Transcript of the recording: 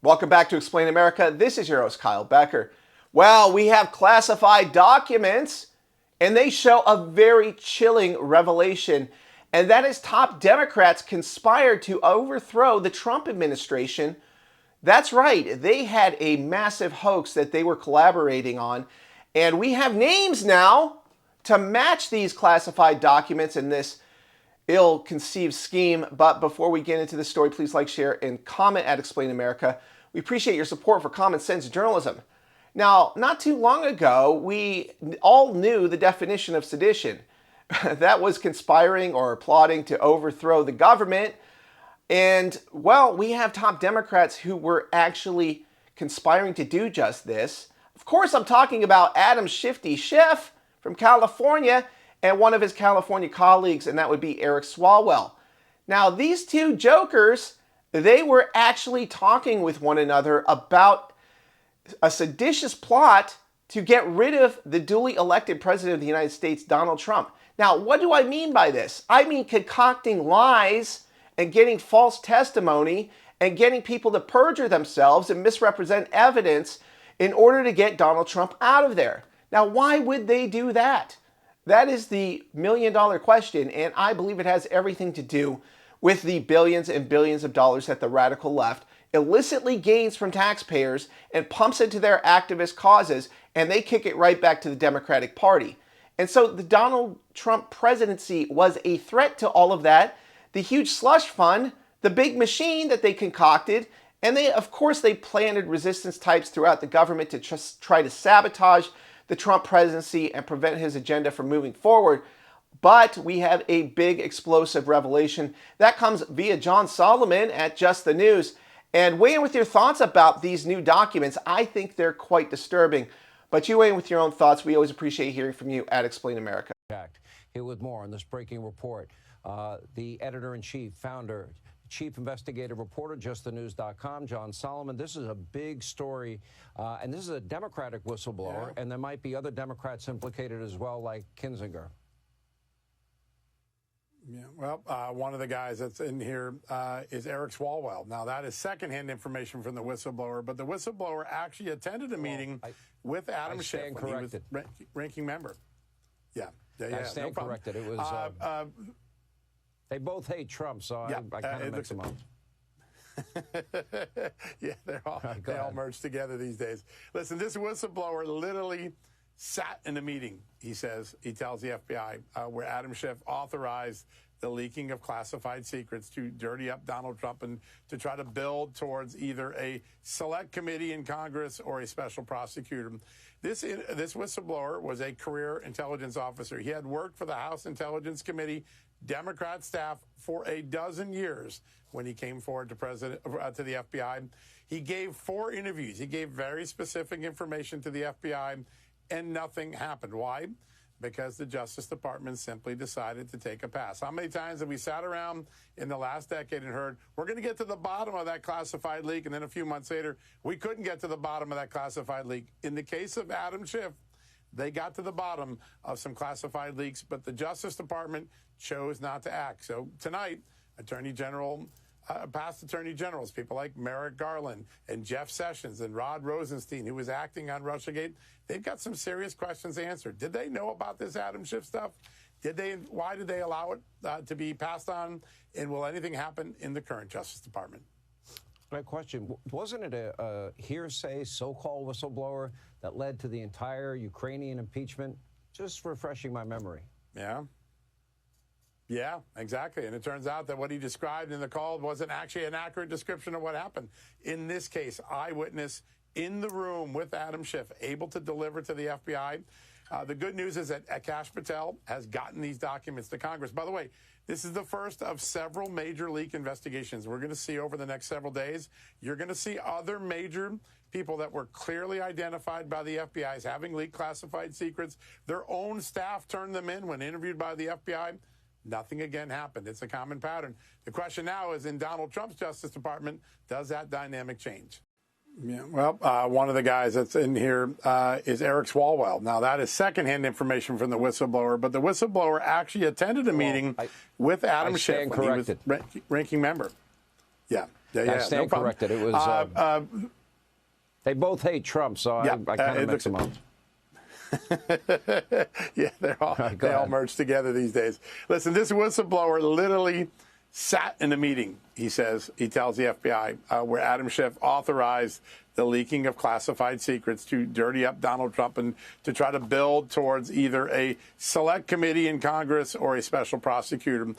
Welcome back to Explain America. This is your host, Kyle Becker. Well, we have classified documents, and they show a very chilling revelation, and that is top Democrats conspired to overthrow the Trump administration. That's right, they had a massive hoax that they were collaborating on, and we have names now to match these classified documents in this ill-conceived scheme. But before we get into the story, please like, share, and comment at Explain America. We appreciate your support for common sense journalism. Now, not too long ago, we all knew the definition of sedition. That was conspiring or plotting to overthrow the government. And, well, we have top Democrats who were actually conspiring to do just this. Of course, I'm talking about Adam Shifty Schiff from California and one of his California colleagues, and that would be Eric Swalwell. Now, these two jokers, they were actually talking with one another about a seditious plot to get rid of the duly elected president of the United States, Donald Trump. Now, what do I mean by this? I mean concocting lies and getting false testimony and getting people to perjure themselves and misrepresent evidence in order to get Donald Trump out of there. Now, why would they do that? That is the million-dollar question, and I believe it has everything to do with the billions and billions of dollars that the radical left illicitly gains from taxpayers and pumps into their activist causes, and they kick it right back to the Democratic Party. And so the Donald Trump presidency was a threat to all of that. The huge slush fund, the big machine that they concocted, and of course, they planted resistance types throughout the government to just try to sabotage the Trump presidency and prevent his agenda from moving forward. But we have a big explosive revelation that comes via John Solomon at Just the News. And weigh in with your thoughts about these new documents. I think they're quite disturbing. But you weigh in with your own thoughts. We always appreciate hearing from you at Explain America. Here with more on this breaking report. The editor-in-chief, founder, chief investigative reporter, justthenews.com, John Solomon. This is a big story, and this is a Democratic whistleblower, and there might be other Democrats implicated as well, like Kinzinger. Yeah, well, one of the guys that's in here is Eric Swalwell. Now, that is secondhand information from the whistleblower, but the whistleblower actually attended a meeting with Adam Schiff when he was ranking member. Yeah. I stand corrected. It was... they both hate Trump, so I kind of mix them up. Yeah, they all merge together these days. Listen, this whistleblower literally sat in a meeting, he tells the FBI, where Adam Schiff authorized the leaking of classified secrets to dirty up Donald Trump and to try to build towards either a select committee in Congress or a special prosecutor. This whistleblower was a career intelligence officer. He had worked for the House Intelligence Committee, Democrat staff for a dozen years when he came forward to the FBI. He gave 4 interviews. He gave very specific information to the FBI, and nothing happened. Why? Because the Justice Department simply decided to take a pass. How many times have we sat around in the last decade and heard, we're going to get to the bottom of that classified leak, and then a few months later, we couldn't get to the bottom of that classified leak. In the case of Adam Schiff, they got to the bottom of some classified leaks, but the Justice Department chose not to act. So tonight, past attorney generals, people like Merrick Garland and Jeff Sessions and Rod Rosenstein, who was acting on Russiagate, they've got some serious questions answered. Did they know about this Adam Schiff stuff? Why did they allow it to be passed on? And will anything happen in the current Justice Department? My question, wasn't it a hearsay, so-called whistleblower that led to the entire Ukrainian impeachment? Just refreshing my memory. Yeah, exactly. And it turns out that what he described in the call wasn't actually an accurate description of what happened. In this case, eyewitness in the room with Adam Schiff, able to deliver to the FBI. The good news is that Akash Patel has gotten these documents to Congress. By the way, this is the first of several major leak investigations we're going to see over the next several days. You're going to see other major people that were clearly identified by the FBI as having leaked classified secrets. Their own staff turned them in when interviewed by the FBI. Nothing again happened. It's a common pattern. The question now is, in Donald Trump's Justice Department, does that dynamic change? Yeah, well, one of the guys that's in here is Eric Swalwell. Now, that is secondhand information from the whistleblower, but the whistleblower actually attended a meeting with Adam Schiff when he was ranking member. Yeah. I stand corrected. It was. They both hate Trump, so I kind of mix them up. Yeah, they all merge together these days. Listen, this whistleblower literally sat in a meeting, he says, he tells the FBI, where Adam Schiff authorized the leaking of classified secrets to dirty up Donald Trump and to try to build towards either a select committee in Congress or a special prosecutor.